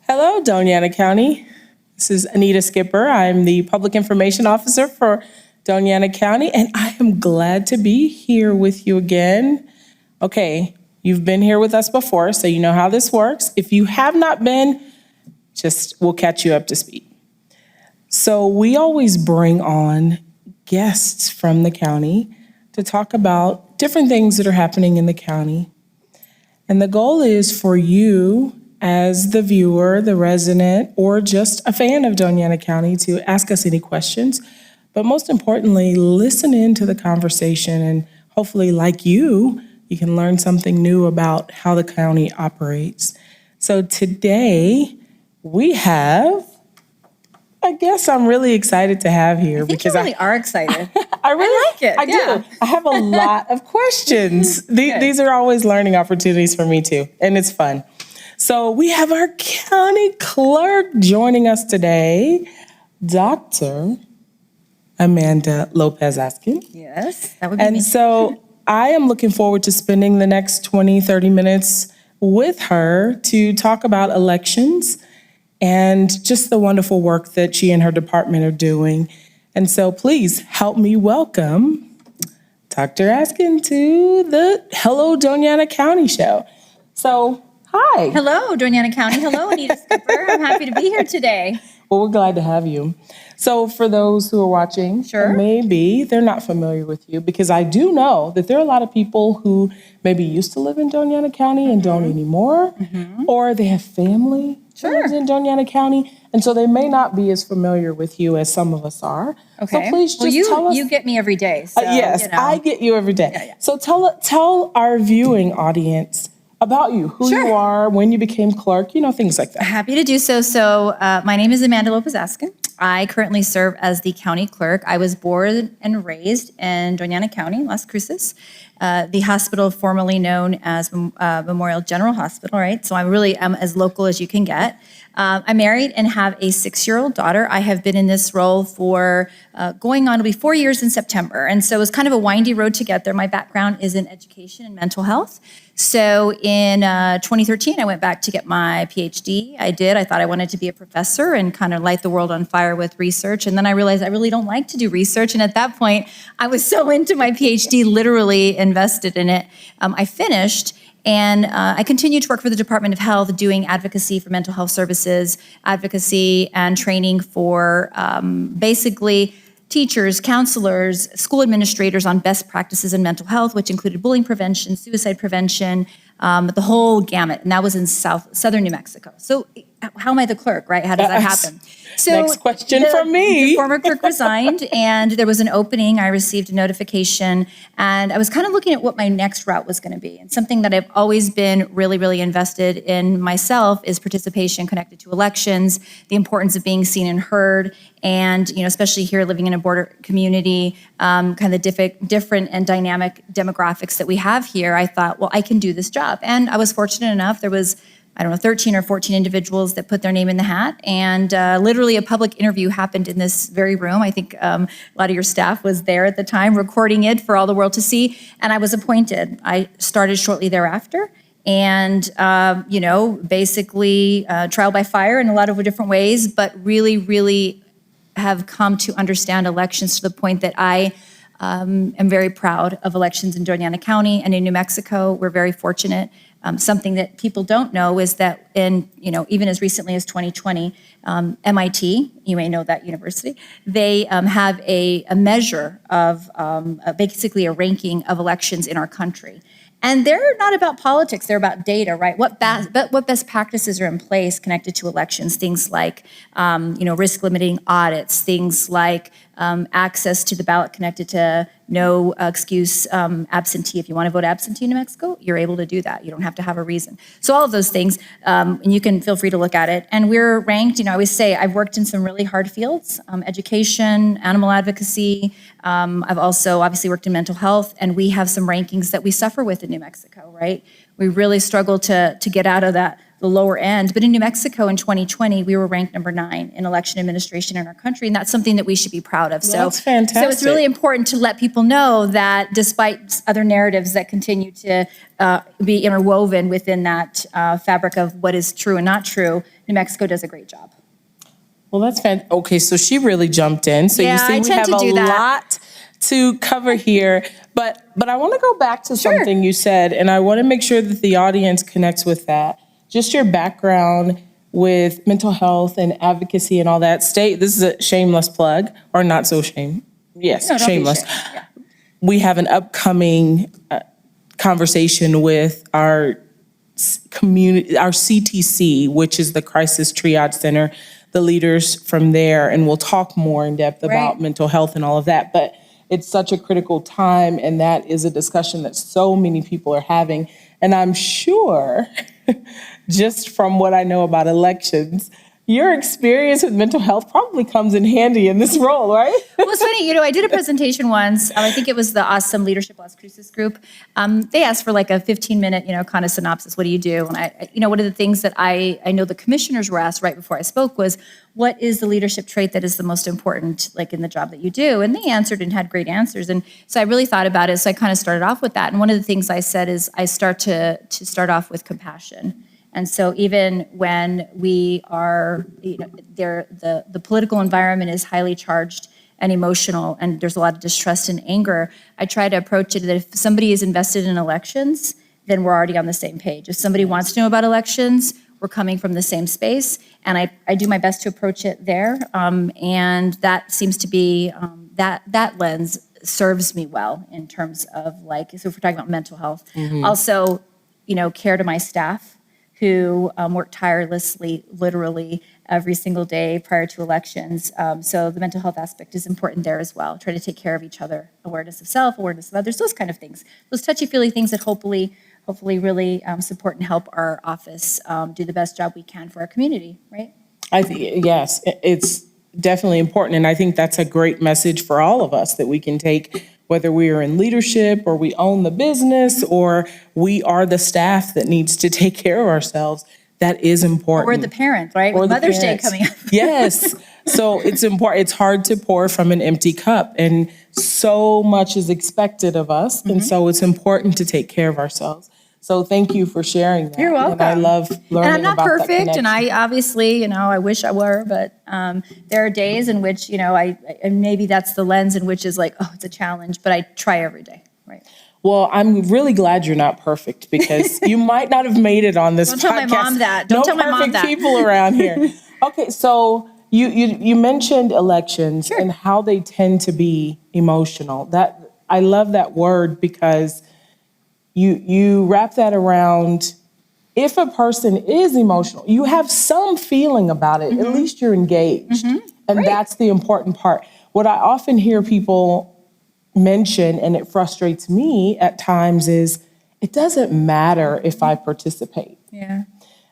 Hello, Doña Ana County. This is Anita Skipper. I'm the Public Information Officer for Doña Ana County, and I am glad to be here with you again. Okay, you've been here with us before, so you know how this works. If you have not been, we'll catch you up to speed. So we always bring on guests from the county to talk about different things that are happening in the county. And the goal is for you, as the viewer, the resident, or just a fan of Doña Ana County, to ask us any questions, but most importantly, listen in to the conversation, and hopefully, like you can learn something new about how the county operates. So today, we have a guest I'm really excited to have here. I think you really are excited. I like it. I do. I have a lot of questions. These are always learning opportunities for me too, and it's fun. So we have our county clerk joining us today, Dr. Amanda Lopez Askin. Yes, that would be me. And so I am looking forward to spending the next 20, 30 minutes with her to talk about elections and just the wonderful work that she and her department are doing. And so please help me welcome Dr. Askin to the Hello Doña Ana County show. So, hi. Hello, Doña Ana County. Hello, Anita Skipper. I'm happy to be here today. Well, we're glad to have you. So for those who are watching, maybe they're not familiar with you, because I do know that there are a lot of people who maybe used to live in Doña Ana County and don't anymore, or they have family that lives in Doña Ana County, and so they may not be as familiar with you as some of us are. Okay. So please just tell us. You get me every day. So, yes, I get you every day. Yeah. So tell our viewing audience about you, who you are, when you became clerk, things like that. Happy to do so. So my name is Amanda Lopez Askin. I currently serve as the county clerk. I was born and raised in Doña Ana County, Las Cruces, the hospital formerly known as Memorial General Hospital, right? So I really am as local as you can get. I'm married and have a 6-year-old daughter. I have been in this role for going on to be 4 years in September. And so it was kind of a windy road to get there. My background is in education and mental health. So in 2013, I went back to get my PhD. I did. I thought I wanted to be a professor and kind of light the world on fire with research. And then I realized I really don't like to do research. And at that point, I was so into my PhD, literally invested in it. I finished. And I continued to work for the Department of Health, doing advocacy for mental health services, advocacy and training for basically teachers, counselors, school administrators on best practices in mental health, which included bullying prevention, suicide prevention, the whole gamut. And that was in southern New Mexico. So how am I the clerk, right? How does that happen? So next question from me. The former clerk resigned, and there was an opening. I received a notification, and I was kind of looking at what my next route was going to be. And something that I've always been really, really invested in myself is participation connected to elections, the importance of being seen and heard, and especially here living in a border community, kind of the different and dynamic demographics that we have here. I thought, well, I can do this job. And I was fortunate enough. There was 13 or 14 individuals that put their name in the hat. And literally a public interview happened in this very room. I think a lot of your staff was there at the time recording it for all the world to see. And I was appointed. I started shortly thereafter. And, basically trial by fire in a lot of different ways, but really, really have come to understand elections to the point that I am very proud of elections in Doña Ana County and in New Mexico. We're very fortunate. Something that people don't know is that even as recently as 2020, MIT, you may know that university, they have a measure of basically a ranking of elections in our country. And they're not about politics, they're about data, right? What best practices are in place connected to elections? Things like, risk limiting audits, things like access to the ballot connected to no excuse absentee. If you want to vote absentee in New Mexico, you're able to do that. You don't have to have a reason. So all of those things, and you can feel free to look at it. And we're ranked, I always say, I've worked in some really hard fields, education, animal advocacy. I've also obviously worked in mental health, and we have some rankings that we suffer with in New Mexico, right? We really struggle to get out of that the lower end. But in New Mexico in 2020, we were ranked number 9 in election administration in our country, and that's something that we should be proud of. That's fantastic. So it's really important to let people know that despite other narratives that continue to be interwoven within that fabric of what is true and not true, New Mexico does a great job. Well, that's fantastic. Okay, so she really jumped in. So you see, we have a lot to cover here, but I want to go back to something you said, and I want to make sure that the audience connects with that. Just your background with mental health and advocacy and all that. This is a shameless plug, or not so Yes, no, shameless. We have an upcoming conversation with our community, our CTC, which is the Crisis Triage Center, the leaders from there, and we'll talk more in depth about mental health and all of that. But it's such a critical time, and that is a discussion that so many people are having. And I'm sure, just from what I know about elections, your experience with mental health probably comes in handy in this role, right? Well, it's funny, I did a presentation once. I think it was the Awesome Leadership Las Cruces group. They asked for like a 15-minute, kind of synopsis. What do you do? And I one of the things that I know the commissioners were asked right before I spoke was, what is the leadership trait that is the most important, like in the job that you do? And they answered and had great answers. And so I really thought about it. So I kind of started off with that. And one of the things I said is I start off with compassion. And so even when we are, the political environment is highly charged and emotional, and there's a lot of distrust and anger, I try to approach it that if somebody is invested in elections, then we're already on the same page. If somebody wants to know about elections, we're coming from the same space, and I do my best to approach it there. And that seems to be, that lens serves me well in terms of so if we're talking about mental health. Also, care to my staff, who work tirelessly, literally every single day prior to elections. So the mental health aspect is important there as well. Try to take care of each other, awareness of self, awareness of others, those kind of things. Those touchy-feely things that hopefully really support and help our office do the best job we can for our community, right? I think, yes, it's definitely important. And I think that's a great message for all of us that we can take, whether we are in leadership or we own the business or we are the staff that needs to take care of ourselves. That is important. Or the parent, right? With Mother's Day coming up. Yes. So it's important. It's hard to pour from an empty cup, and so much is expected of us. And so it's important to take care of ourselves. So thank you for sharing that. You're welcome. And I love learning And I'm not about that perfect, and connection. I obviously, I wish I were, but there are days in which, and maybe that's the lens in which is like, oh, it's a challenge, but I try every day, right? Well, I'm really glad you're not perfect, because you might not have made it on this podcast. Don't tell my mom that. Don't tell my mom that. No perfect people around here. Okay, so you mentioned elections and how they tend to be emotional. That I love that word, because you wrap that around, if a person is emotional, you have some feeling about it, at least you're engaged. And that's the important part. What I often hear people mention, and it frustrates me at times, is it doesn't matter if I participate. Yeah.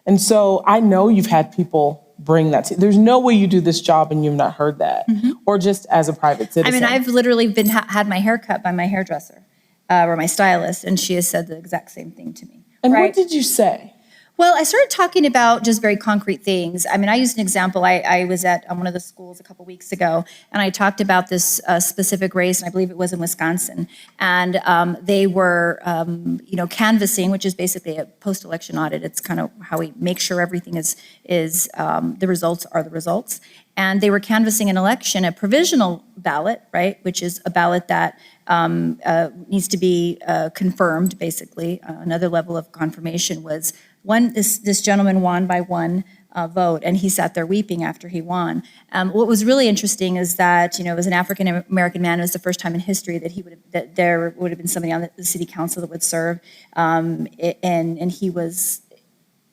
And so I know you've had people bring that to, there's no way you do this job and you've not heard that, or just as a private citizen. I've literally had my hair cut by my hairdresser or my stylist, and she has said the exact same thing to me. And what did you say? Well, I started talking about just very concrete things. I used an example. I was at one of the schools a couple weeks ago, and I talked about this specific race, and I believe it was in Wisconsin. And they were, canvassing, which is basically a post-election audit. It's kind of how we make sure everything is the results are the results. And they were canvassing an election, a provisional ballot, right, which is a ballot that needs to be confirmed, basically. Another level of confirmation was this gentleman won by one vote, and he sat there weeping after he won. What was really interesting is that, it was an African American man. It was the first time in history that there would have been somebody on the city council that would serve, and he was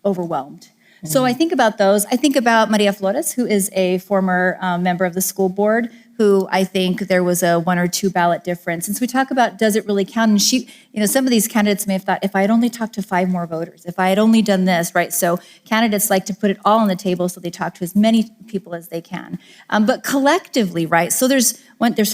overwhelmed. So I think about those. I think about Maria Flores, who is a former member of the school board, who I think there was a 1 or 2 ballot difference. And so we talk about, does it really count? And she, some of these candidates may have thought, if I had only talked to 5 more voters, if I had only done this, right? So candidates like to put it all on the table so they talk to as many people as they can. But collectively, right? So there's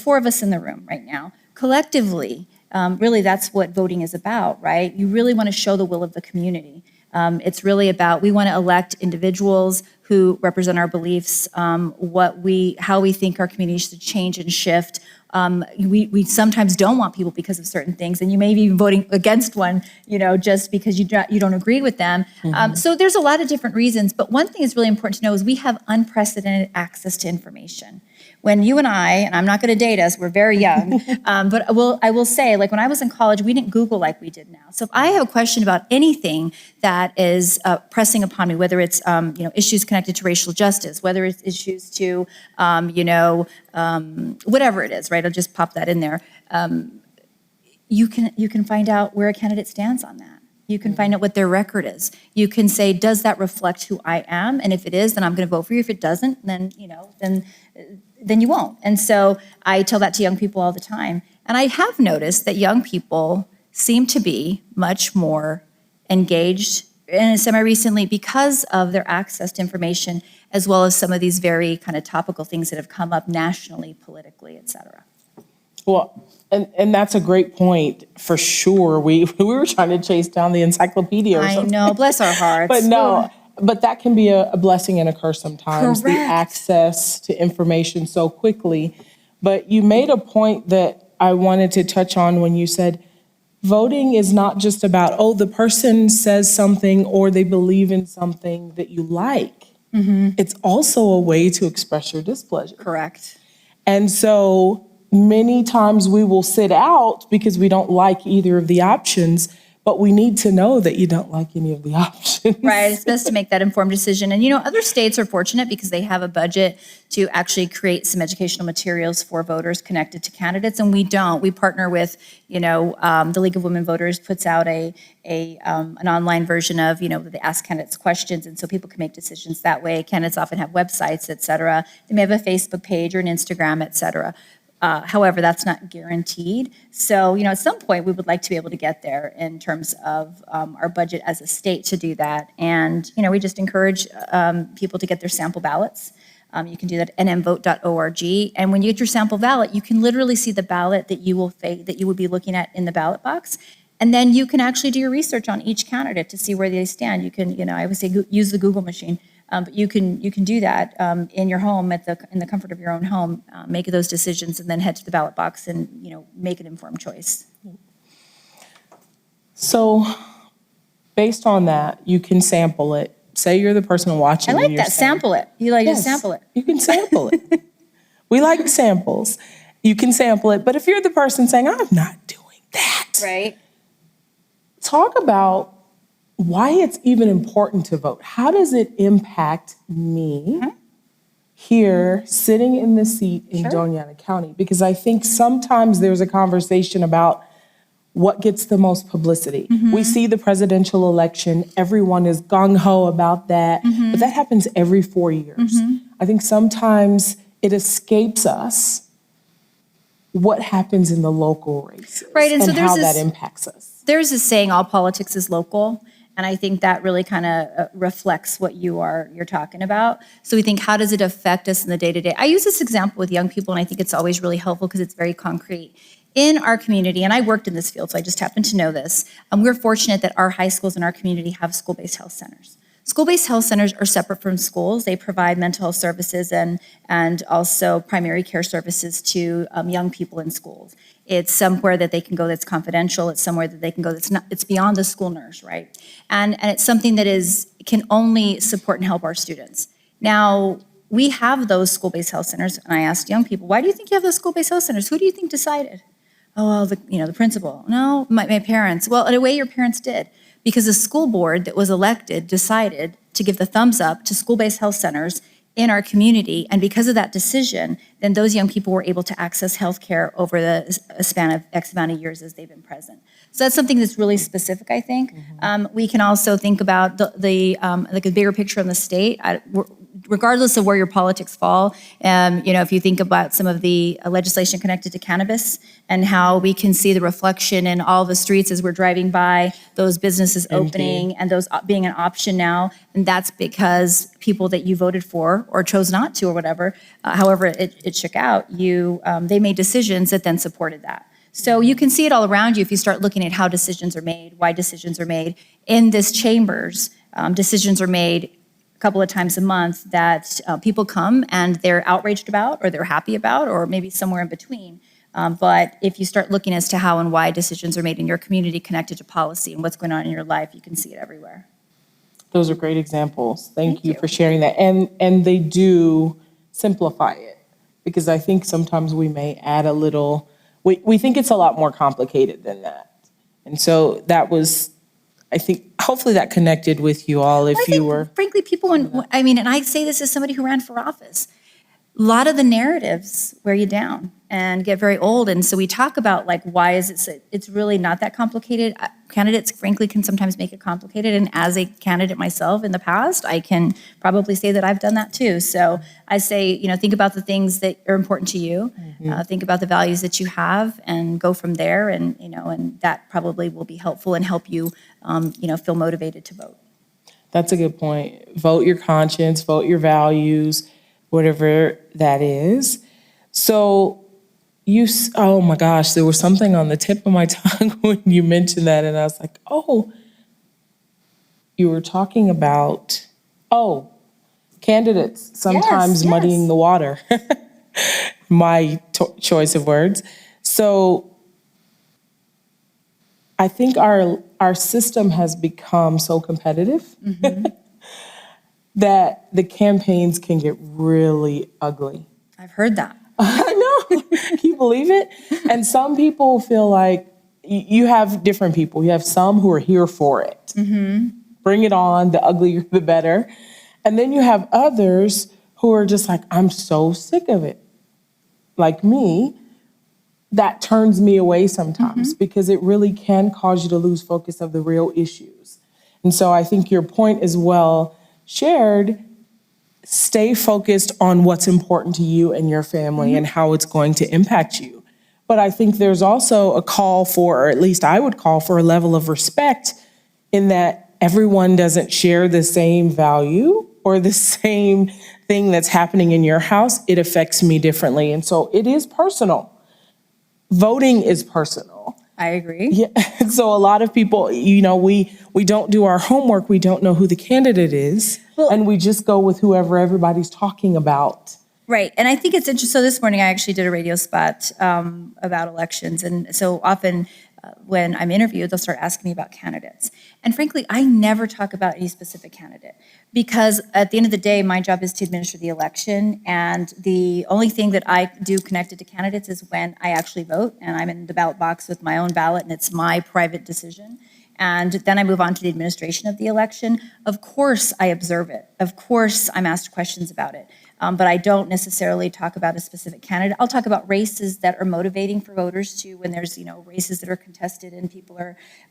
4 of us in the room right now. Collectively, really that's what voting is about, right? You really want to show the will of the community. It's really about, we want to elect individuals who represent our beliefs, how we think our community should change and shift. We sometimes don't want people because of certain things, and you may be even voting against one, just because you don't agree with them. So there's a lot of different reasons, but one thing is really important to know is we have unprecedented access to information. When you and I'm not going to date us, we're very young, but I will say, like when I was in college, we didn't Google like we did now. So if I have a question about anything that is pressing upon me, whether it's issues connected to racial justice, whether it's issues to whatever it is, right? I'll just pop that in there. You can find out where a candidate stands on that. You can find out what their record is. You can say, does that reflect who I am? And if it is, then I'm going to vote for you. If it doesn't, then then you won't. And so I tell that to young people all the time. And I have noticed that young people seem to be much more engaged, and semi-recently, because of their access to information, as well as some of these very kind of topical things that have come up nationally, politically, et cetera. Well, and that's a great point, for sure. We were trying to chase down the encyclopedia or something. I know, bless our hearts. But no, but that can be a blessing and a curse sometimes, Correct. the access to information so quickly. But you made a point that I wanted to touch on when you said voting is not just about, the person says something or they believe in something that you like. Mm-hmm. It's also a way to express your displeasure. Correct. And so many times we will sit out because we don't like either of the options, but we need to know that you don't like any of the options. Right, it's best to make that informed decision. And other states are fortunate because they have a budget to actually create some educational materials for voters connected to candidates, and we don't. We partner with, the League of Women Voters puts out an online version of, they ask candidates questions, and so people can make decisions that way. Candidates often have websites, et cetera. They may have a Facebook page or an Instagram, et cetera. However, that's not guaranteed. So, at some point, we would like to be able to get there in terms of our budget as a state to do that. And, we just encourage people to get their sample ballots. You can do that at nmvote.org. And when you get your sample ballot, you can literally see the ballot that you would be looking at in the ballot box. And then you can actually do your research on each candidate to see where they stand. You can, I would say use the Google machine. But you can do that in your home in the comfort of your own home, make those decisions, and then head to the ballot box and make an informed choice. So, based on that, you can sample it. Say you're the person watching. I like that. Sample it. You like to sample it. You can sample it. We like samples. You can sample it. But if you're the person saying, I'm not doing that. Right. Talk about why it's even important to vote. How does it impact me here sitting in the seat in Doña Ana County? Because I think sometimes there's a conversation about what gets the most publicity. Mm-hmm. We see the presidential election, everyone is gung-ho about that, but that happens every 4 years. I think sometimes it escapes us what happens in the local races, right, and so how that impacts us. There's this saying, all politics is local. And I think that really kind of reflects what you're talking about. So we think, how does it affect us in the day-to-day? I use this example with young people, and I think it's always really helpful because it's very concrete. In our community, and I worked in this field, so I just happen to know this, we're fortunate that our high schools in our community have school-based health centers. School-based health centers are separate from schools. They provide mental health services and also primary care services to young people in schools. It's somewhere that they can go that's confidential. It's somewhere that they can go it's beyond the school nurse, right? And it's something that can only support and help our students. Now, we have those school-based health centers, and I asked young people, why do you think you have those school-based health centers? Who do you think decided? Oh, well, the principal. No, my parents. Well, in a way, your parents did. Because the school board that was elected decided to give the thumbs up to school-based health centers in our community. And because of that decision, then those young people were able to access health care over a span of X amount of years as they've been present. So that's something that's really specific, I think. We can also think about like a bigger picture in the state. Regardless of where your politics fall, if you think about some of the legislation connected to cannabis and how we can see the reflection in all the streets as we're driving by, those businesses opening and those being an option now, and that's because people that you voted for or chose not to or whatever, however it shook out, they made decisions that then supported that. So you can see it all around you if you start looking at how decisions are made, why decisions are made. In this chambers, decisions are made a couple of times a month that people come and they're outraged about, or they're happy about, or maybe somewhere in between. But if you start looking as to how and why decisions are made in your community connected to policy and what's going on in your life, you can see it everywhere. Those are great examples. Thank you for sharing that. And they do simplify it, because I think sometimes we may add a little, we think it's a lot more complicated than that. And so that was, I think, hopefully that connected with you all if you were. Frankly, people, and I say this as somebody who ran for office, a lot of the narratives wear you down and get very old. And so we talk about like, why is it, it's really not that complicated. Candidates, frankly, can sometimes make it complicated. And as a candidate myself in the past, I can probably say that I've done that too. So I say, think about the things that are important to you. Think about the values that you have and go from there. And, and that probably will be helpful and help you, feel motivated to vote. That's a good point. Vote your conscience, vote your values, whatever that is. So oh my gosh, there was something on the tip of my tongue when you mentioned that, and I was like, oh, you were talking about, candidates sometimes muddying the water. My choice of words. So I think our system has become so competitive that the campaigns can get really ugly. I've heard that. I know. Can you believe it? And some people feel like you have different people. You have some who are here for it. Bring it on. The uglier, the better. And then you have others who are just like, I'm so sick of it. Like me, that turns me away sometimes because it really can cause you to lose focus of the real issues. And so I think your point is well shared. Stay focused on what's important to you and your family and how it's going to impact you. But I think there's also a call for, or at least I would call for, a level of respect in that everyone doesn't share the same value or the same thing that's happening in your house. It affects me differently. And so it is personal. Voting is personal. I agree. Yeah. So a lot of people, we don't do our homework. We don't know who the candidate is. And we just go with whoever everybody's talking about. Right. And I think it's interesting. So this morning I actually did a radio spot about elections. And so often when I'm interviewed, they'll start asking me about candidates. And frankly, I never talk about any specific candidate because at the end of the day, my job is to administer the election. And the only thing that I do connected to candidates is when I actually vote and I'm in the ballot box with my own ballot and it's my private decision. And then I move on to the administration of the election. Of course, I observe it. Of course, I'm asked questions about it. But I don't necessarily talk about a specific candidate. I'll talk about races that are motivating for voters too, when there's, races that are contested and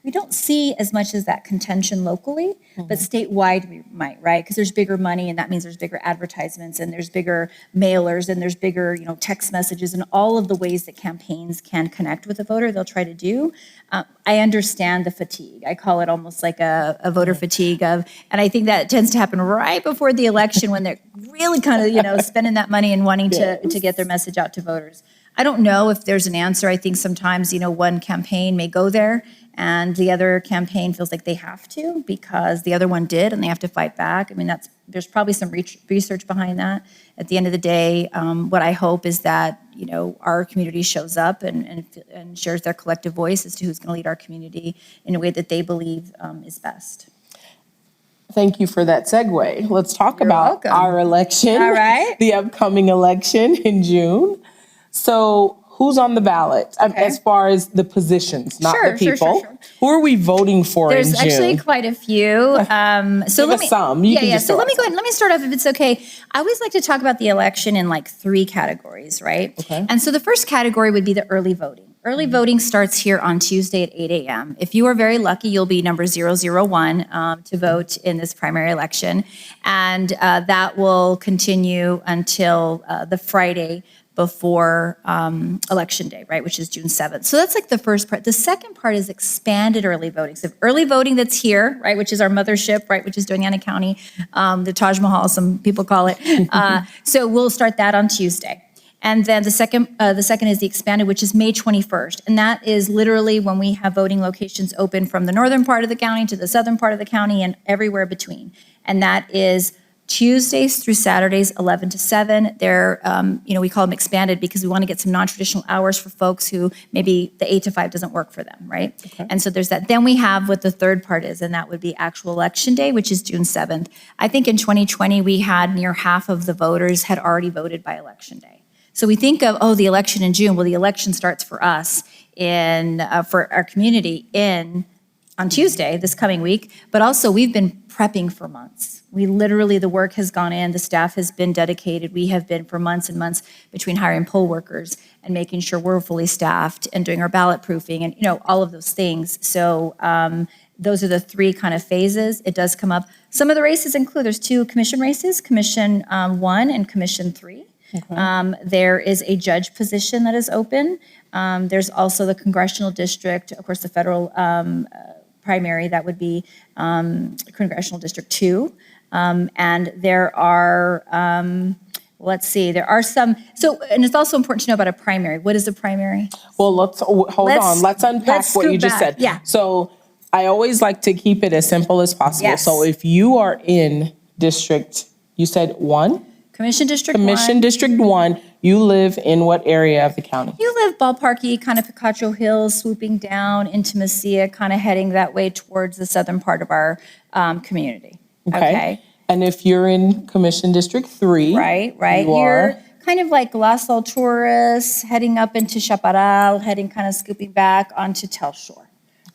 we don't see as much as that contention locally, but statewide we might, right? Because there's bigger money and that means there's bigger advertisements and there's bigger mailers and there's bigger, text messages and all of the ways that campaigns can connect with a voter they'll try to do. I understand the fatigue. I call it almost like a voter fatigue and I think that tends to happen right before the election when they're really kind of, spending that money and wanting to get their message out to voters. I don't know if there's an answer. I think sometimes, one campaign may go there and the other campaign feels like they have to because the other one did and they have to fight back. I mean, there's probably some research behind that. At the end of the day, what I hope is that, our community shows up and shares their collective voice as to who's going to lead our community in a way that they believe is best. Thank you for that segue. Let's talk about our election, all right. The upcoming election in June. So who's on the ballot as far as the positions, not the people? Sure. Who are we voting for in June? There's actually quite a few. So let me, some. You can just so let me go ahead. Let me start off if it's okay. I always like to talk about the election in like 3 categories, right? Okay. And so the first category would be the early voting. Early voting starts here on Tuesday at 8 a.m. If you are very lucky, you'll be number 001 to vote in this primary election. And that will continue until the Friday before Election Day, right, which is June 7th. So that's like the first part. The second part is expanded early voting. So early voting that's here, right, which is our mothership, right, which is Doña Ana County, the Taj Mahal, some people call it. So we'll start that on Tuesday. And then the second is the expanded, which is May 21st. And that is literally when we have voting locations open from the northern part of the county to the southern part of the county and everywhere between. And that is Tuesdays through Saturdays, 11 to 7. They're, we call them expanded because we want to get some non-traditional hours for folks who maybe the 8 to 5 doesn't work for them, right? Okay. And so there's that. Then we have what the third part is, and that would be actual election day, which is June 7th. I think in 2020, we had near half of the voters had already voted by election day. So we think of, the election in June. Well, the election starts for us for our community on Tuesday, this coming week, but also we've been prepping for months. The work has gone in, the staff has been dedicated. We have been for months and months between hiring poll workers and making sure we're fully staffed and doing our ballot proofing and, all of those things. So those are the three kind of phases. It does come up. Some of the races include, there's 2 commission races, Commission 1 and Commission 3. Okay. There is a judge position that is open. There's also the congressional district, of course, the federal primary, that would be Congressional District 2. And there are, there are some, and it's also important to know about a primary. What is a primary? Well, let's unpack what you just said. Yeah. So I always like to keep it as simple as possible. Yes. So if you are in district, you said 1? Commission District 1. Commission District 1, you live in what area of the county? You live ballparky, kind of Picacho Hills, swooping down into Mesilla, kind of heading that way towards the southern part of our community. Okay. And if you're in Commission District 3. Right. You're kind of like Las Alturas, heading up into Chaparral, kind of scooping back onto Tell Shore.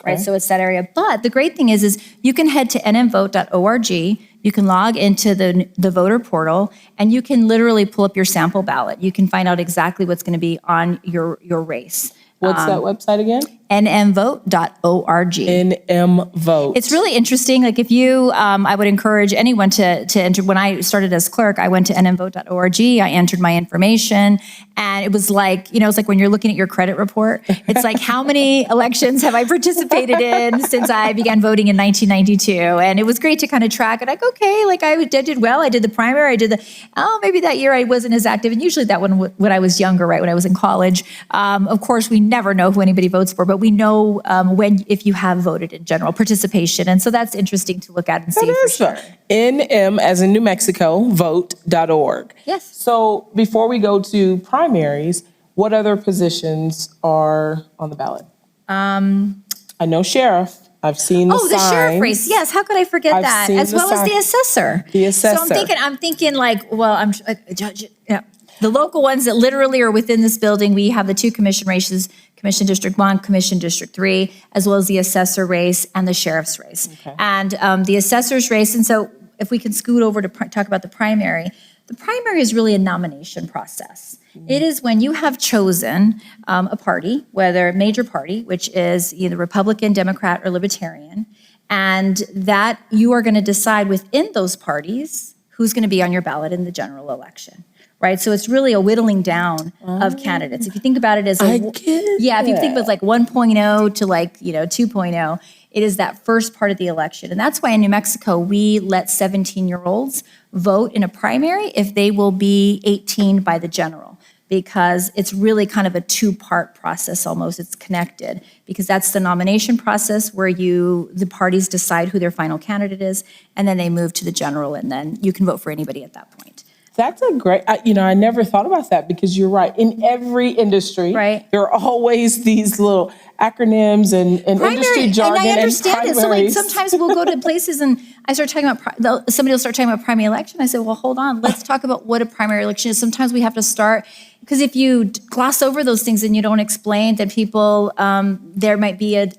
Right, so it's that area. But the great thing is you can head to nmvote.org, you can log into the voter portal, and you can literally pull up your sample ballot. You can find out exactly what's going to be on your race. What's that website again? nmvote.org. nmvote. It's really interesting. Like if you, I would encourage anyone to enter. When I started as clerk, I went to nmvote.org. I entered my information, and it was like, it's like when you're looking at your credit report. It's like, how many elections have I participated in since I began voting in 1992? And it was great to kind of track it. Like, okay, like I did well. I did the primary. Maybe that year I wasn't as active. And usually that one when I was younger, right, when I was in college. Of course, we never know who anybody votes for, but we know if you have voted in general participation. And so that's interesting to look at and see for sure. NM as in New Mexico, vote.org. Yes. So before we go to primaries, what other positions are on the ballot? I know sheriff. I've seen the signs. The sheriff race. Yes. How could I forget that? As well as the assessor. The assessor. So I'm thinking like, well, I'm a judge. Yeah. The local ones that literally are within this building, we have the 2 commission races, Commission District 1, Commission District 3, as well as the assessor race and the sheriff's race. Okay. And the assessor's race, and so if we can scoot over to talk about the primary is really a nomination process. Mm-hmm. It is when you have chosen a party, whether a major party, which is either Republican, Democrat, or Libertarian, and that you are going to decide within those parties who's going to be on your ballot in the general election. Right, so it's really a whittling down of candidates. If you think about it as if you think of it like 1.0 to like 2.0, it is that first part of the election, and that's why in New Mexico we let 17-year-olds vote in a primary if they will be 18 by the general, because it's really kind of a 2-part process almost. It's connected because that's the nomination process where the parties decide who their final candidate is, and then they move to the general, and then you can vote for anybody at that point. That's a great, I never thought about that because you're right. In every industry, right, there are always these little acronyms and industry jargon. And I understand it. So like sometimes we'll go to places and I start talking about, somebody will start talking about primary election. I say, well, hold on, let's talk about what a primary election is. Sometimes we have to start, because if you gloss over those things and you don't explain, then people, there might be a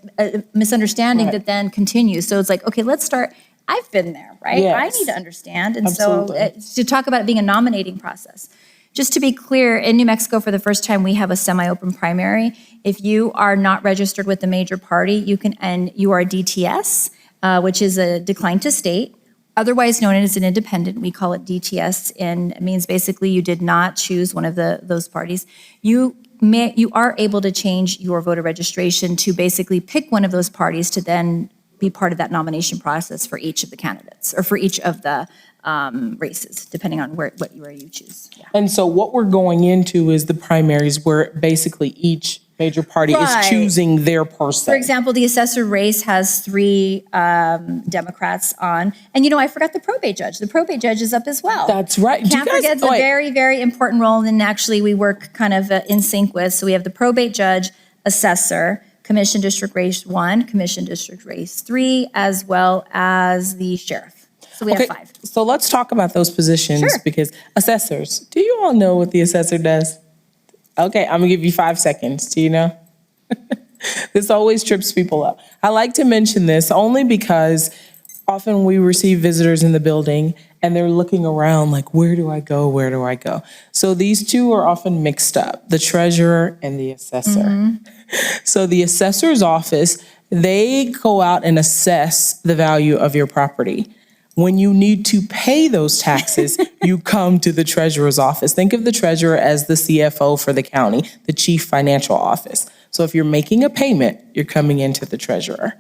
misunderstanding that then continues. So it's like, okay, let's start. I've been there, right? Yes. I need to understand. And absolutely. So to talk about it being a nominating process, just to be clear, in New Mexico for the first time, we have a semi-open primary. If you are not registered with the major party, you are a DTS, which is a decline to state, otherwise known as an independent. We call it DTS, and it means basically you did not choose one of those parties. You are able to change your voter registration to basically pick one of those parties to then be part of that nomination process for each of the candidates or for each of the races, depending on where you choose. Yeah. And so what we're going into is the primaries where basically each major party is choosing their person. For example, the assessor race has 3 Democrats on. And, I forgot the probate judge. The probate judge is up as well. That's right. Can't forget it's a very, very important role. And actually, we work kind of in sync with. So we have the probate judge, assessor, Commission District Race 1, Commission District Race 3, as well as the sheriff. So we have 5. So let's talk about those positions. Sure. Because assessors, do you all know what the assessor does? Okay, I'm gonna give you 5 seconds. Do you know? This always trips people up. I like to mention this only because often we receive visitors in the building and they're looking around like, where do I go? Where do I go? So these two are often mixed up, the treasurer and the assessor. So the assessor's office, they go out and assess the value of your property. When you need to pay those taxes, you come to the treasurer's office. Think of the treasurer as the CFO for the county, the chief financial office. So if you're making a payment, you're coming into the treasurer.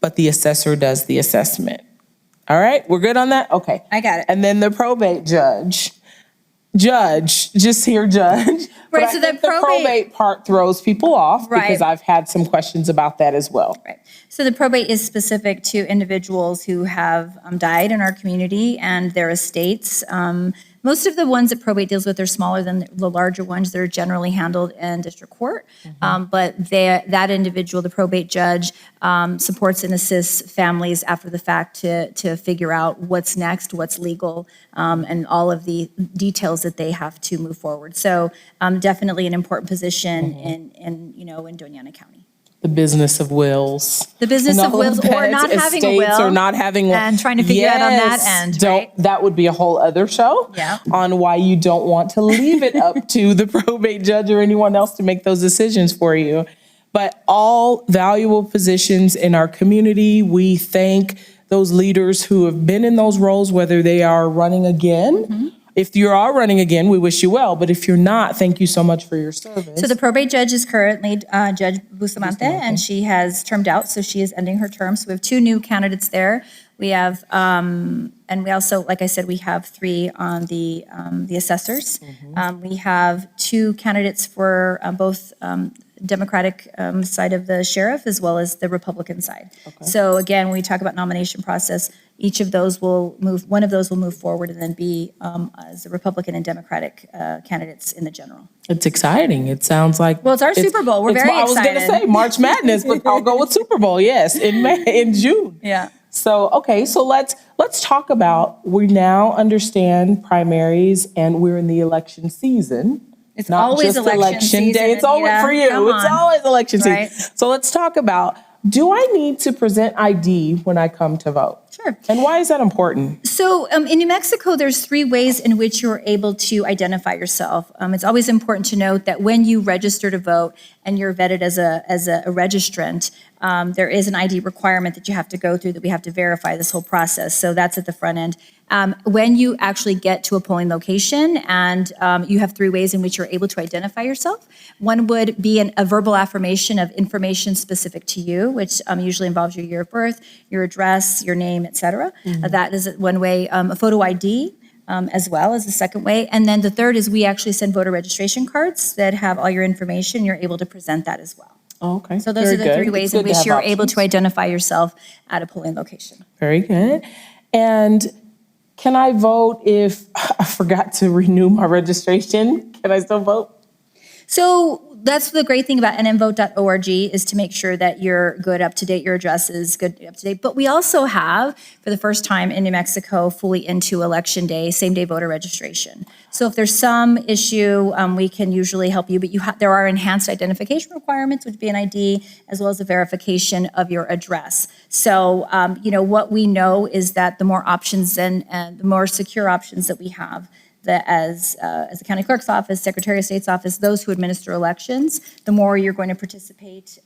But the assessor does the assessment. All right, we're good on that? Okay. I got it. And then the probate judge. Just hear judge. But Right, I so think the the probate part throws people off because I've had some questions about that as well. Right. So the probate is specific to individuals who have died in our community and their estates. Most of the ones that probate deals with are smaller than the larger ones that are generally handled in district court. But that individual, the probate judge, supports and assists families after the fact to figure out what's next, what's legal, and all of the details that they have to move forward. So definitely an important position in Doña Ana County. The business of wills. The business of wills, or not having a will, or not having one. And trying to figure out on that end, right? That would be a whole other show on why you don't want to leave it up to the probate judge or anyone else to make those decisions for you. But all valuable positions in our community, we thank those leaders who have been in those roles, whether they are running again. If you are running again, we wish you well. But if you're not, thank you so much for your service. So the probate judge is currently Judge Bustamante, and she has termed out, so she is ending her term. So we have 2 new candidates there. We have, and we also, like I said, we have 3 on the assessors. We have 2 candidates for both Democratic side of the sheriff as well as the Republican side. So again, when we talk about nomination process, each of those will move, one of those will move forward and then be as the Republican and Democratic candidates in the general. It's exciting. It sounds like. Well, it's our Super Bowl. We're very excited. I was going to say March Madness, but I'll go with Super Bowl. Yes, in June. Yeah. So, okay, so let's talk about, we now understand primaries and we're in the election season. It's not always just election season, day. It's always for you. It's always election season. So let's talk about, do I need to present ID when I come to vote? Sure. And why is that important? So in New Mexico, there's 3 ways in which you're able to identify yourself. It's always important to note that when you register to vote and you're vetted as a registrant, there is an ID requirement that you have to go through, that we have to verify this whole process. So that's at the front end. When you actually get to a polling location, and you have 3 ways in which you're able to identify yourself. One would be a verbal affirmation of information specific to you, which usually involves your year of birth, your address, your name, etc. That is one way. A photo ID as well as the second way. And then the third is we actually send voter registration cards that have all your information. You're able to present that as well. Oh, okay. So those are the 3 ways in which you're able to identify yourself at a polling location. Very good. And can I vote if I forgot to renew my registration? Can I still vote? So that's the great thing about nmvote.org is to make sure that you're good, up to date, your address is good, up to date. But we also have, for the first time in New Mexico, fully into Election Day, same day voter registration. So if there's some issue, we can usually help you, but there are enhanced identification requirements, which would be an ID, as well as a verification of your address. So, what we know is that the more options and the more secure options that we have, that as the county clerk's office, secretary of state's office, those who administer elections, the more you're going to participate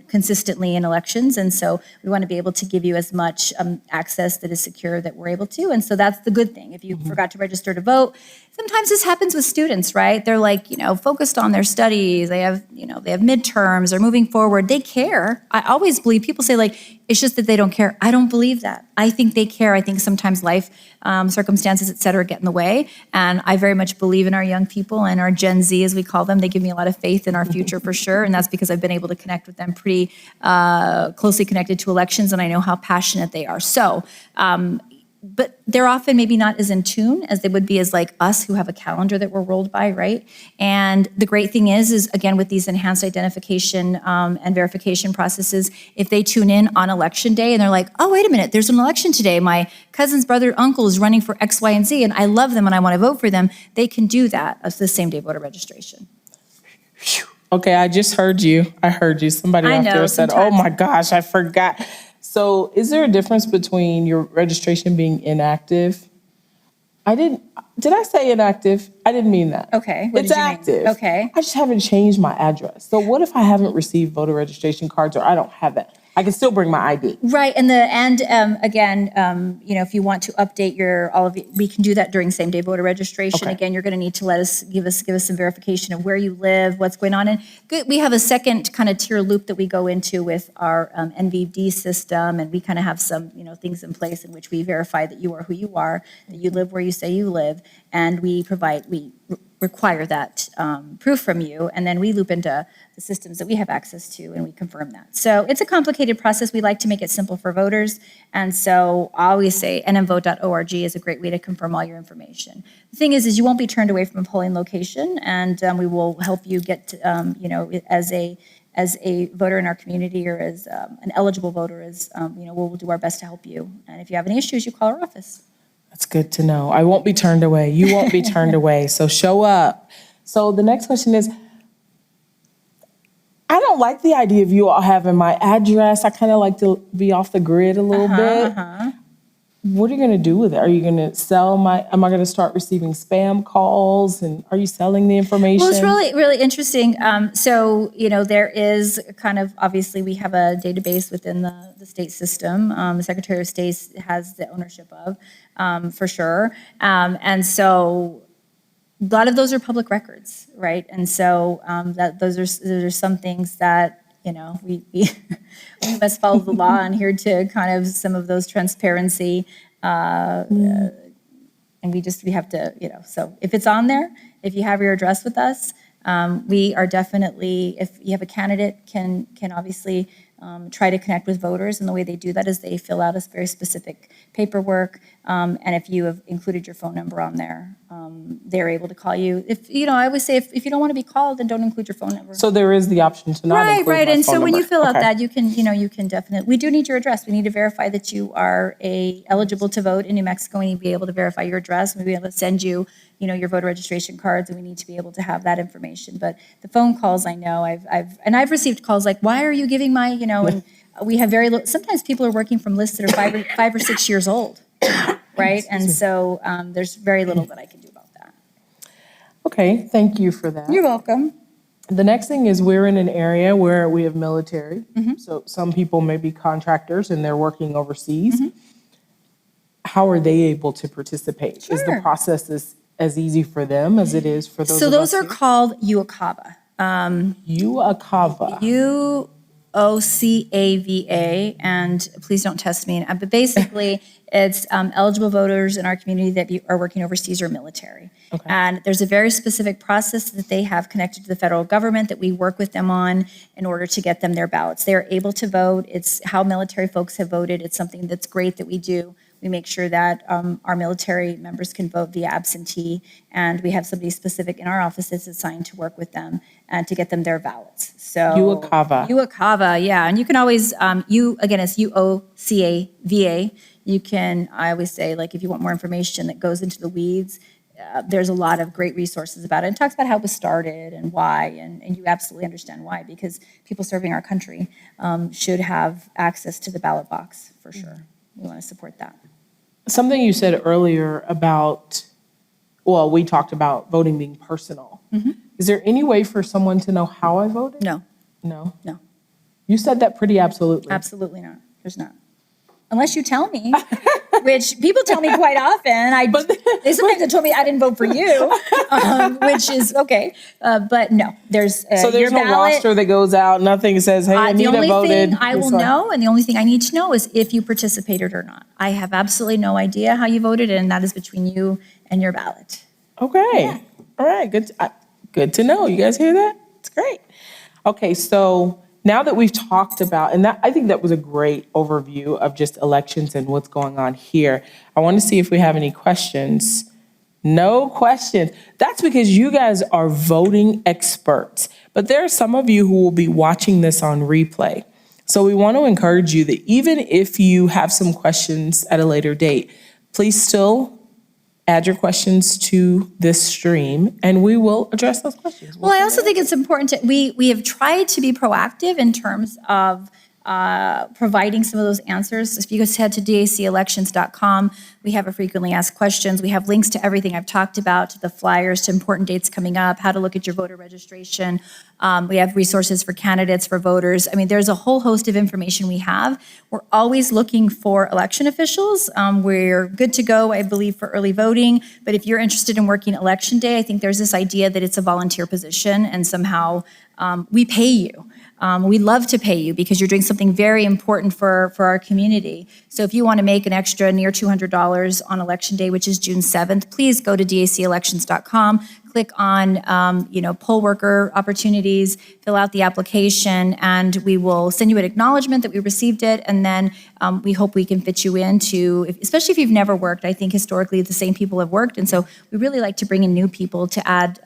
consistently in elections. And so we want to be able to give you as much access that is secure that we're able to. And so that's the good thing. If you forgot to register to vote, sometimes this happens with students, right? They're like, focused on their studies. They have midterms, they're moving forward. They care. I always believe people say like, It's just that they don't care. I don't believe that. I think they care. I think sometimes life circumstances, et cetera, get in the way. And I very much believe in our young people and our Gen Z, as we call them. They give me a lot of faith in our future for sure. And that's because I've been able to connect with them pretty closely connected to elections, and I know how passionate they are. So, but they're often maybe not as in tune as they would be as like us who have a calendar that we're rolled by, right? And the great thing is again, with these enhanced identification and verification processes, if they tune in on election day and they're like, oh, wait a minute, there's an election today. My cousin's brother, uncle is running for X, Y, and Z, and I love them and I want to vote for them. They can do that as the same day voter registration. Okay, I just heard you. I heard you. Somebody out there said, oh my gosh, I forgot. So is there a difference between your registration being inactive? Did I say inactive? I didn't mean that. Okay. It's active. Okay. I just haven't changed my address. So what if I haven't received voter registration cards or I don't have that? I can still bring my ID. Right, and again, if you want to update we can do that during same-day voter registration. Okay. Again, you're going to need to give us some verification of where you live, what's going on, and we have a second kind of tier loop that we go into with our NVD system, and we kind of have some things in place in which we verify that you are who you are, that you live where you say you live, and we require that proof from you, and then we loop into the systems that we have access to, and we confirm that. So it's a complicated process. We like to make it simple for voters, and so I always say nmvote.org is a great way to confirm all your information. The thing is you won't be turned away from a polling location, and we will help you get to, as a voter in our community or as an eligible voter, we'll do our best to help you. And if you have any issues, you call our office. That's good to know. I won't be turned away. You won't be turned away. So show up. So the next question is, I don't like the idea of you all having my address. I kind of like to be off the grid a little bit. What are you going to do with it? Are you going to am I going to start receiving spam calls? And are you selling the information? Well, it's really, really interesting. There is kind of, obviously we have a database within the state system. The Secretary of State has the ownership of, for sure. And so a lot of those are public records, right? And so those are some things that, we must follow the law and adhere to kind of some of those transparency. And we have to, so if it's on there, if you have your address with us, we are definitely, if you have a candidate, can obviously try to connect with voters. And the way they do that is they fill out a very specific paperwork. And if you have included your phone number on there, they're able to call you. I always say if you don't want to be called, then don't include your phone number. So there is the option to not include my Right. And phone so when number. you fill out that, you can definitely, we do need your address. We need to verify that you are eligible to vote in New Mexico. We need to be able to verify your address. We'll be able to send you, your voter registration cards, and we need to be able to have that information. But the phone calls, I know I've received calls like, why are you giving my, and we have very little, sometimes people are working from lists that are 5 or 6 years old, right? And so there's very little that I can do about that. Okay, thank you for that. You're welcome. The next thing is we're in an area where we have military. So some people may be contractors and they're working overseas. How are they able to participate? Sure. Is the process as easy for them as it is for those So of those us are called UACAVA. UACAVA. UOCAVA, and please don't test me. But basically, it's eligible voters in our community that are working overseas or military. Okay. And there's a very specific process that they have connected to the federal government that we work with them on in order to get them their ballots. They are able to vote. It's how military folks have voted. It's something that's great that we do. We make sure that our military members can vote via absentee, and we have somebody specific in our office that's assigned to work with them and to get them their ballots. So UACAVA. UACAVA, yeah, and you can always it's UOCAVA. You can, I always say, like, if you want more information that goes into the weeds, there's a lot of great resources about it. It talks about how it was started and why, and you absolutely understand why, because people serving our country should have access to the ballot box for sure. We want to support that. Something you said earlier about, we talked about voting being personal. Is there any way for someone to know how I voted? No. No? No. You said that pretty absolutely. Absolutely not. There's not. unless you tell me, which people tell me quite often. They sometimes have told me I didn't vote for you, which is okay. But no, there's So there's no roster that goes out, nothing says, hey, Anita voted. The only thing I will know, and the only thing I need to know is if you participated or not. I have absolutely no idea how you voted, and that is between you and your ballot. Okay. Yeah. All right. Good to know. You guys hear that? It's great. Okay. So now that we've talked about, and I think that was a great overview of just elections and what's going on here. I want to see if we have any questions. No questions. That's because you guys are voting experts. But there are some of you who will be watching this on replay. So we want to encourage you that even if you have some questions at a later date, please still add your questions to this stream, and we will address those questions. Well, I also think it's important we have tried to be proactive in terms of providing some of those answers. If you guys head to dacelections.com, we have a frequently asked questions. We have links to everything I've talked about, to the flyers, to important dates coming up, how to look at your voter registration. We have resources for candidates, for voters. I mean, there's a whole host of information we have. We're always looking for election officials. We're good to go, I believe, for early voting. But if you're interested in working election day, I think there's this idea that it's a volunteer position and somehow we pay you. We love to pay you because you're doing something very important for our community. So if you want to make an extra near $200 on election day, which is June 7th, please go to dacelections.com, click on poll worker opportunities, fill out the application, and we will send you an acknowledgement that we received it. And then we hope we can fit you into, especially if you've never worked. I think historically the same people have worked, and so we really like to bring in new people to add,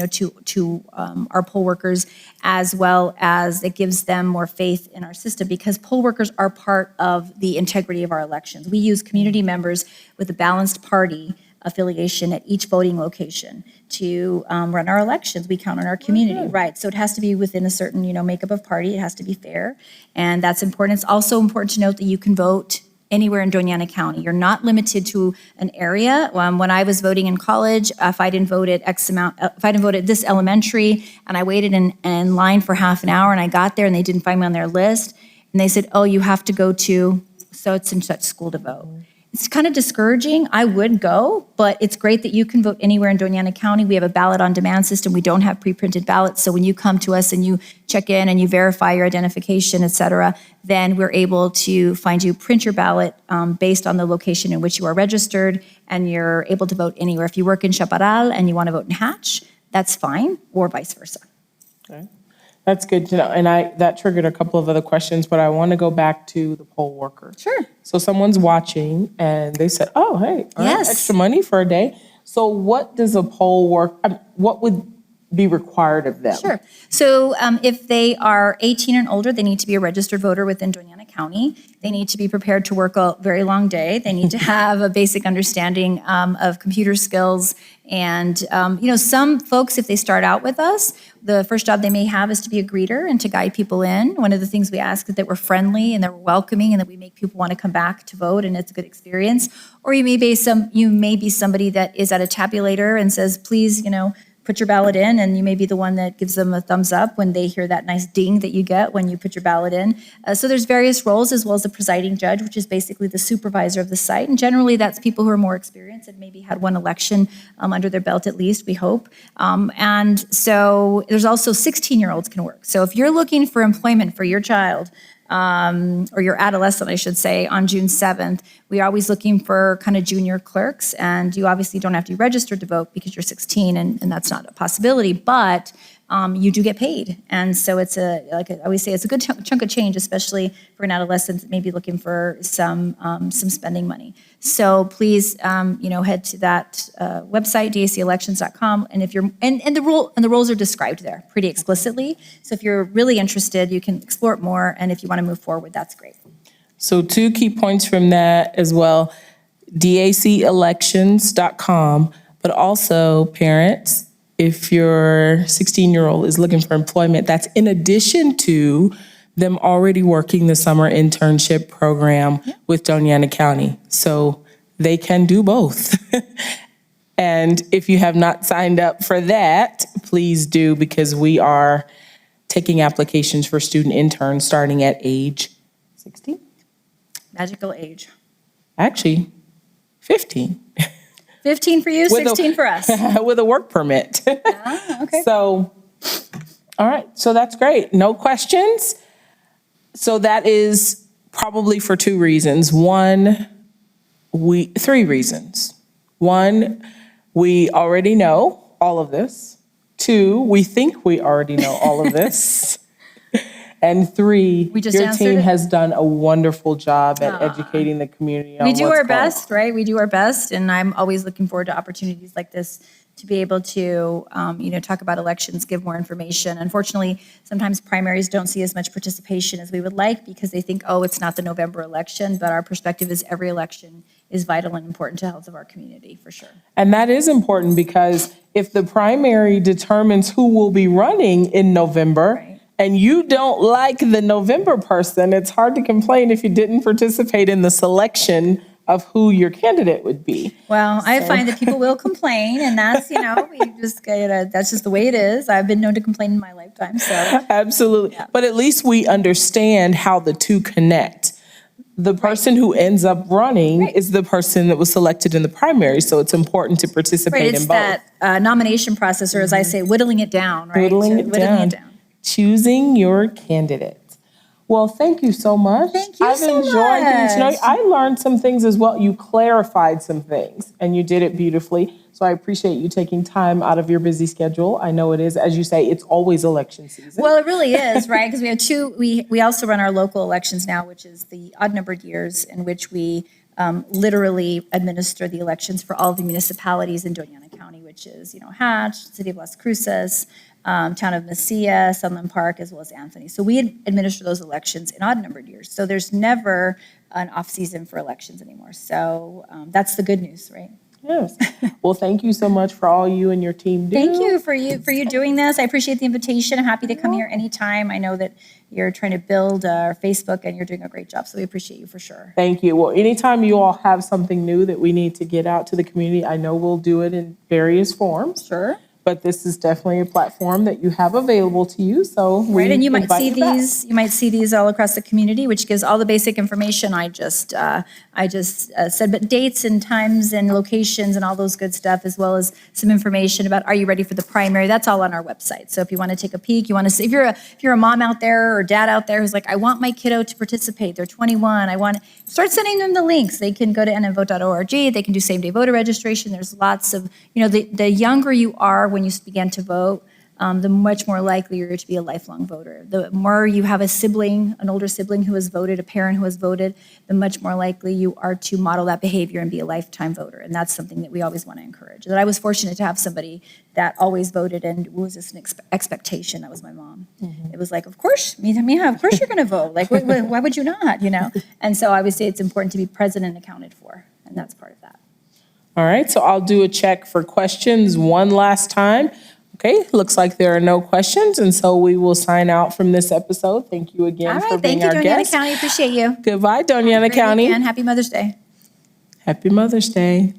to our poll workers, as well as it gives them more faith in our system, because poll workers are part of the integrity of our elections. We use community members with a balanced party affiliation at each voting location to run our elections. We count on our community, right? So it has to be within a certain, makeup of party. It has to be fair, and that's important. It's also important to note that you can vote anywhere in Doña Ana County. You're not limited to an area. When I was voting in college, if I didn't vote at if I didn't vote at this elementary, and I waited in line for half an hour, and I got there and they didn't find me on their list, and they said, "Oh, you have to go to such and such school to vote." It's kind of discouraging. I would go, but it's great that you can vote anywhere in Doña Ana County. We have a ballot on demand system. We don't have pre-printed ballots. So when you come to us and you check in and you verify your identification, et cetera, then we're able to find you, print your ballot based on the location in which you are registered, and you're able to vote anywhere. If you work in Chaparral and you want to vote in Hatch, that's fine, or vice versa. Okay. That's good to know. And that triggered a couple of other questions, but I want to go back to the poll worker. Sure. So someone's watching and they said, "Oh, hey, yes, extra money for a day." So what does a poll what would be required of them? Sure. So if they are 18 and older, they need to be a registered voter within Doña Ana County. They need to be prepared to work a very long day. They need to have a basic understanding of computer skills. And, some folks, if they start out with us, the first job they may have is to be a greeter and to guide people in. One of the things we ask is that we're friendly and that we're welcoming and that we make people want to come back to vote, and it's a good experience. Or you may be somebody that is at a tabulator and says, "Please, put your ballot in," and you may be the one that gives them a thumbs up when they hear that nice ding that you get when you put your ballot in. So there's various roles, as well as the presiding judge, which is basically the supervisor of the site. And generally that's people who are more experienced and maybe had one election under their belt at least, we hope. And so there's also 16-year-olds can work. So if you're looking for employment for your child, or your adolescent, I should say, on June 7th, we're always looking for kind of junior clerks, and you obviously don't have to be registered to vote because you're 16, and that's not a possibility, but you do get paid. And so it's like I always say, it's a good chunk of change, especially for an adolescent that may be looking for some spending money. So please, head to that website, dacelections.com, and if you're and the roles are described there pretty explicitly. So if you're really interested, you can explore it more, and if you want to move forward, that's great. So 2 key points from that as well: dacelections.com, but also parents, if your 16-year-old is looking for employment, that's in addition to them already working the summer internship program with Doña Ana County. So they can do both. And if you have not signed up for that, please do, because we are taking applications for student interns starting at age 16. Magical age. Actually, 15. 15 for you, With a- 16 for us. With a work permit. Okay. So, all right, so that's great. No questions? So that is probably for two reasons. Three reasons. One, we already know all of this. Two, we think we already know all of this. And three, We just your answered team it. has done a wonderful job at educating the community on We do what's our going best, on. right? We do our best, and I'm always looking forward to opportunities like this to be able to, talk about elections, give more information. Unfortunately, sometimes primaries don't see as much participation as we would like because they think, oh, it's not the November election, but our perspective is every election is vital and important to the health of our community, for sure. And that is important because if the primary determines who will be running in November, Right. and you don't like the November person, it's hard to complain if you didn't participate in the selection of who your candidate would be. Well, I find that people will complain, and that's, that's just the way it is. I've been known to complain in my lifetime, so. Absolutely. But at least we understand how the two connect. The person who ends up running Right. is the person that was selected in the primary, so it's important to Right, participate it's in both. that nomination process, or as I say, whittling it down, right? Whittling it down. Choosing your candidate. Well, thank you so much. Thank you I've so enjoyed getting to know you. much. I learned some things as well. You clarified some things and you did it beautifully. So I appreciate you taking time out of your busy schedule. I know it is, as you say, it's always election season. Well, it really is, right? Because we have we also run our local elections now, which is the odd-numbered years in which we literally administer the elections for all of the municipalities in Doña Ana County, which is, Hatch, City of Las Cruces, Town of Mesilla, Sunland Park, as well as Anthony. So we administer those elections in odd-numbered years. So there's never an off-season for elections anymore. So that's the good news, right? Yes. Well, thank you so much for all you and your team do. Thank you for you doing this. I appreciate the invitation. I'm happy to come here anytime. I know that you're trying to build our Facebook, and you're doing a great job. So we appreciate you for sure. Thank you. Well, anytime you all have something new that we need to get out to the community, I know we'll do it in various forms. Sure. But this is definitely a platform that you have available to you, so we Right, and you might invite see you back. these all across the community, which gives all the basic information I just said, but dates and times and locations and all those good stuff, as well as some information about, are you ready for the primary? That's all on our website. So if you want to take a peek, you want to see, if you're a mom out there or dad out there who's like, I want my kiddo to participate, they're 21, start sending them the links. They can go to nmvote.org, they can do same-day voter registration. There's lots of, the younger you are when you begin to vote, the much more likely you're to be a lifelong voter. The more you have an older sibling who has voted, a parent who has voted, the much more likely you are to model that behavior and be a lifetime voter. And that's something that we always want to encourage. That I was fortunate to have somebody that always voted, and it was just an expectation. That was my mom. Mm-hmm. It was like, of course, Mija, of course you're going to vote. Like, why would you not, And so I would say it's important to be present and accounted for, and that's part of that. All right, so I'll do a check for questions one last time. Okay, looks like there are no questions, and so we will sign out from this episode. Thank you again for being our Thank you, Doña Ana guest. County. Appreciate you. Goodbye, Doña Ana County. And happy Mother's Day. Happy Mother's Day.